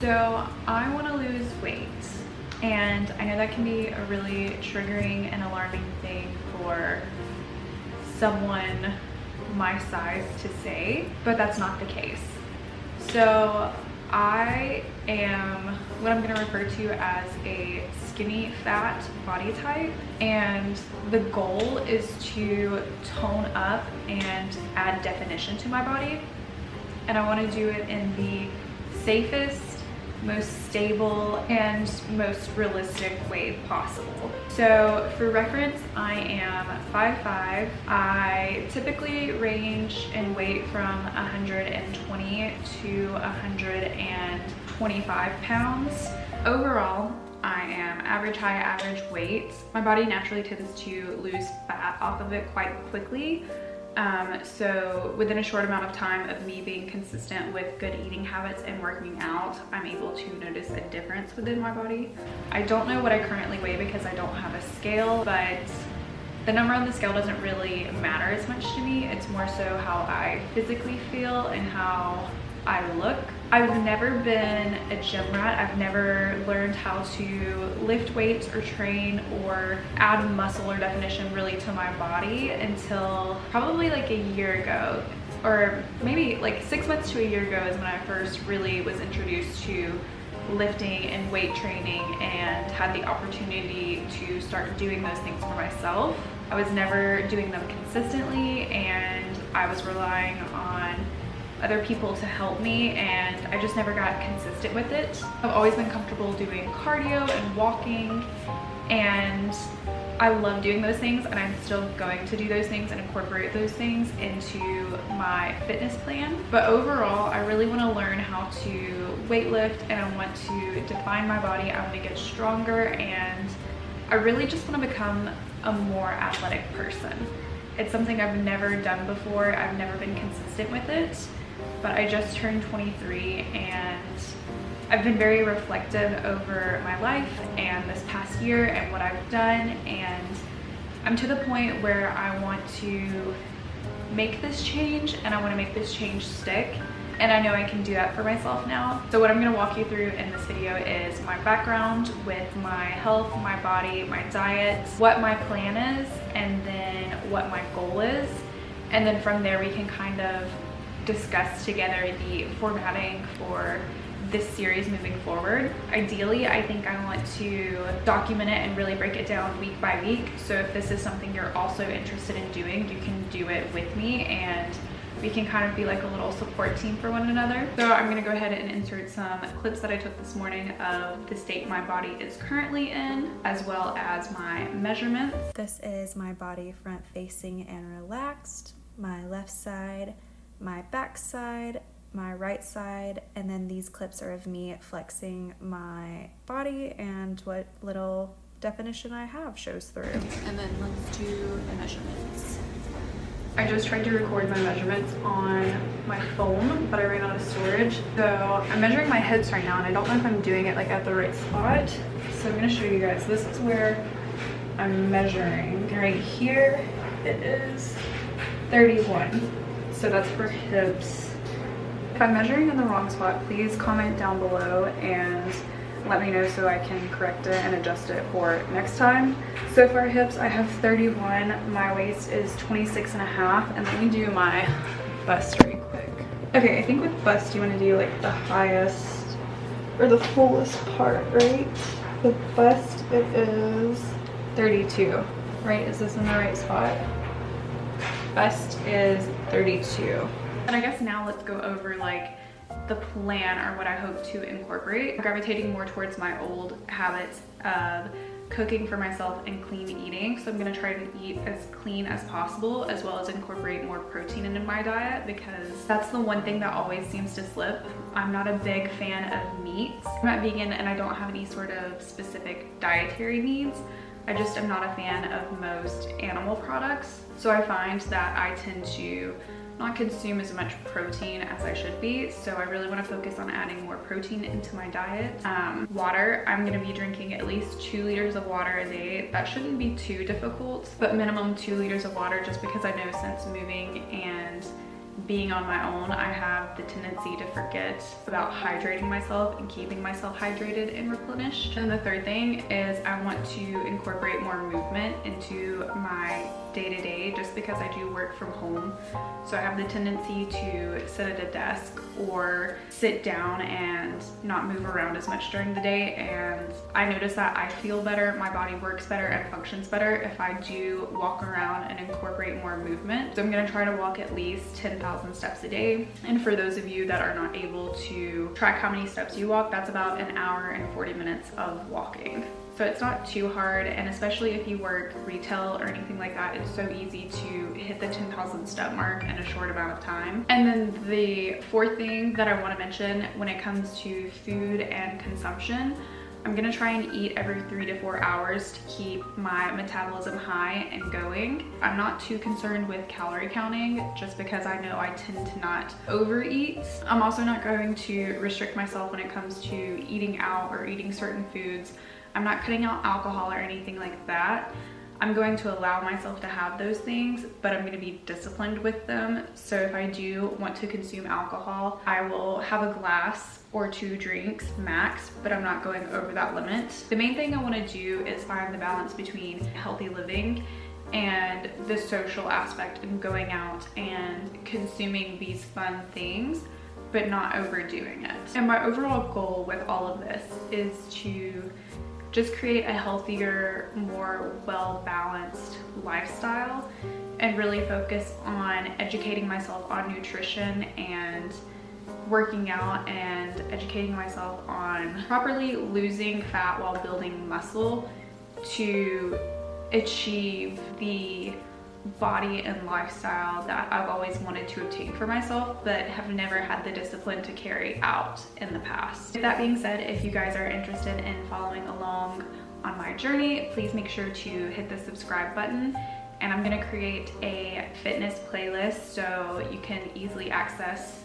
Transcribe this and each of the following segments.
So I want to lose weight, and I know that can be a really triggering and alarming thing for someone my size to say, but that's not the case. So I am what I'm going to refer to as a skinny fat body type, and the goal is to tone up and add definition to my body, and I want to do it in the safest, most stable, and most realistic way possible. So for reference, I am 5'5". I typically range in weight from 120 to 125 pounds. Overall, I am average height, average weight. My body naturally tends to lose fat off of it quite quickly. So within a short amount of time of me being consistent with good eating habits and working out, I'm able to notice a difference within my body. I don't know what I currently weigh because I don't have a scale, but the number on the scale doesn't really matter as much to me. It's more so how I physically feel and how I look. I've never been a gym rat. I've never learned how to lift weights or train or add muscle or definition really to my body until probably like a year ago, or maybe like 6 months to a year ago is when I first really was introduced to lifting and weight training and had the opportunity to start doing those things for myself. I was never doing them consistently, and I was relying on other people to help me, and I just never got consistent with it. I've always been comfortable doing cardio and walking, and I love doing those things, and I'm still going to do those things and incorporate those things into my fitness plan. But overall, I really want to learn how to weightlift, and I want to define my body. I want to get stronger, and I really just want to become a more athletic person. It's something I've never done before. I've never been consistent with it. But I just turned 23, and I've been very reflective over my life and this past year and what I've done, and I'm to the point where I want to make this change, and I want to make this change stick, and I know I can do that for myself now. So what I'm going to walk you through in this video is my background with my health, my body, my diet, what my plan is, and then what my goal is, and then from there we can kind of discuss together the formatting for this series moving forward. Ideally, I think I want to document it and really break it down week by week. So if this is something you're also interested in doing, you can do it with me, and we can kind of be like a little support team for one another. So I'm gonna go ahead and insert some clips that I took this morning of the state my body is currently in, as well as my measurements. This is my body front facing and relaxed, my left side, my back side, my right side, and then these clips are of me flexing my body and what little definition I have shows through. And then let's do the measurements. I just tried to record my measurements on my phone, but I ran out of storage. So I'm measuring my hips right now, and I don't know if I'm doing it like at the right spot. So I'm gonna show you guys. This is where I'm measuring. Right here, it is 31. So that's for hips. If I'm measuring in the wrong spot, please comment down below and let me know so I can correct it and adjust it for next time. So for hips, I have 31. My waist is 26 and a half. And let me do my bust really quick. Okay, I think with bust, you want to do like the highest or the fullest part, right? The bust, it is 32, right? Is this in the right spot? Bust is 32. And I guess now let's go over like the plan or what I hope to incorporate. I'm gravitating more towards my old habits of cooking for myself and clean eating. So I'm gonna try to eat as clean as possible, as well as incorporate more protein into my diet, because that's the one thing that always seems to slip. I'm not a big fan of meats. I'm not vegan, and I don't have any sort of specific dietary needs. I just am not a fan of most animal products. So I find that I tend to not consume as much protein as I should be. So I really want to focus on adding more protein into my diet. Water, I'm going to be drinking at least 2 liters of water a day. That shouldn't be too difficult, but minimum 2 liters of water, just because I know since moving and being on my own, I have the tendency to forget about hydrating myself and keeping myself hydrated and replenished. And the third thing is I want to incorporate more movement into my day-to-day, just because I do work from home. So I have the tendency to sit at a desk or sit down and not move around as much during the day. And I notice that I feel better, my body works better and functions better if I do walk around and incorporate more movement. So I'm gonna try to walk at least 10,000 steps a day. And for those of you that are not able to track how many steps you walk, that's about an hour and 40 minutes of walking. So it's not too hard, and especially if you work retail or anything like that, it's so easy to hit the 10,000 step mark in a short amount of time. And then the fourth thing that I want to mention when it comes to food and consumption, I'm gonna try and eat every 3 to 4 hours to keep my metabolism high and going. I'm not too concerned with calorie counting, just because I know I tend to not overeat. I'm also not going to restrict myself when it comes to eating out or eating certain foods. I'm not cutting out alcohol or anything like that. I'm going to allow myself to have those things, but I'm going to be disciplined with them. So if I do want to consume alcohol, I will have a glass or 2 drinks max, but I'm not going over that limit. The main thing I want to do is find the balance between healthy living and the social aspect and going out and consuming these fun things, but not overdoing it. And my overall goal with all of this is to just create a healthier, more well-balanced lifestyle and really focus on educating myself on nutrition and working out and educating myself on properly losing fat while building muscle to achieve the body and lifestyle that I've always wanted to obtain for myself, but have never had the discipline to carry out in the past. With that being said, if you guys are interested in following along on my journey, please make sure to hit the subscribe button. And I'm gonna create a fitness playlist so you can easily access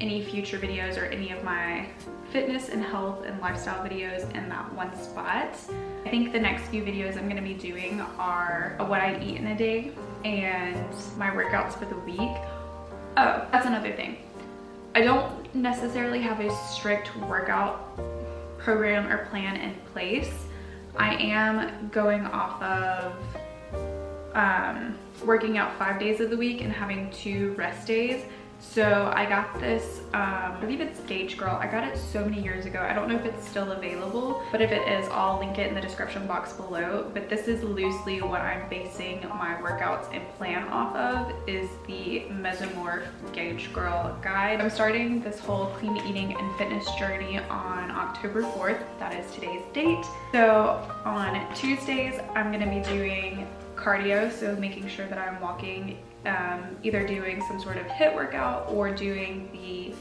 any future videos or any of my fitness and health and lifestyle videos in that one spot. I think the next few videos I'm gonna be doing are what I eat in a day and my workouts for the week. Oh, that's another thing. I don't necessarily have a strict workout program or plan in place. I am going off of working out 5 days of the week and having 2 rest days. So I got this, I believe it's Gauge Girl. I got it so many years ago. I don't know if it's still available, but if it is, I'll link it in the description box below. But this is loosely what I'm basing my workouts and plan off of, is the Mesomorph Gauge Girl guide. I'm starting this whole clean eating and fitness journey on October 4th. That is today's date. So on Tuesdays, I'm gonna be doing cardio, so making sure that I'm walking, either doing some sort of HIIT workout or doing the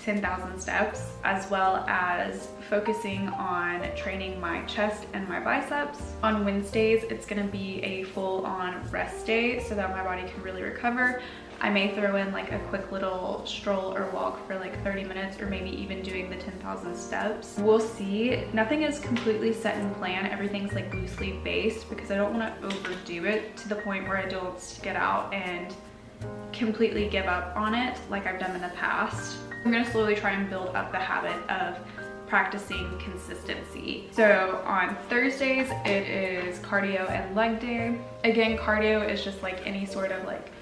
10,000 steps, as well as focusing on training my chest and my biceps. On Wednesdays, it's gonna be a full-on rest day so that my body can really recover. I may throw in like a quick little stroll or walk for like 30 minutes, or maybe even doing the 10,000 steps. We'll see. Nothing is completely set in plan. Everything's like loosely based because I don't want to overdo it to the point where I don't get out and completely give up on it like I've done in the past. I'm going to slowly try and build up the habit of practicing consistency. So on Thursdays, it is cardio and leg day. Again, cardio is just like any sort of like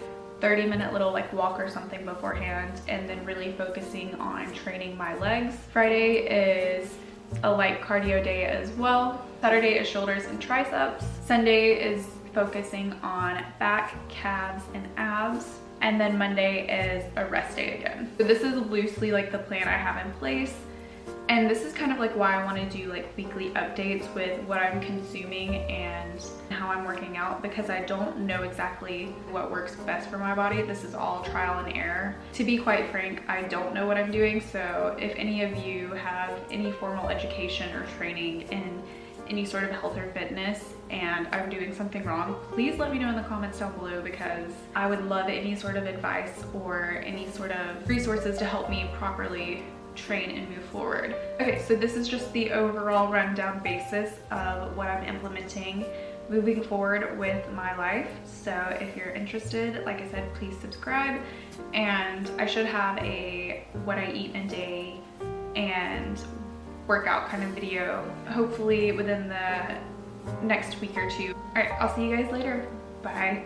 30-minute little like walk or something beforehand, and then really focusing on training my legs. Friday is a light cardio day as well. Saturday is shoulders and triceps. Sunday is focusing on back, calves, and abs. And then Monday is a rest day again. So this is loosely like the plan I have in place. And this is kind of like why I want to do like weekly updates with what I'm consuming and how I'm working out, because I don't know exactly what works best for my body. This is all trial and error. To be quite frank, I don't know what I'm doing. So if any of you have any formal education or training in any sort of health or fitness and I'm doing something wrong, please let me know in the comments down below, because I would love any sort of advice or any sort of resources to help me properly train and move forward. Okay, so this is just the overall rundown basis of what I'm implementing moving forward with my life. So if you're interested, like I said, please subscribe. And I should have a what I eat in a day and workout kind of video, hopefully within the next week or two. All right, I'll see you guys later. Bye.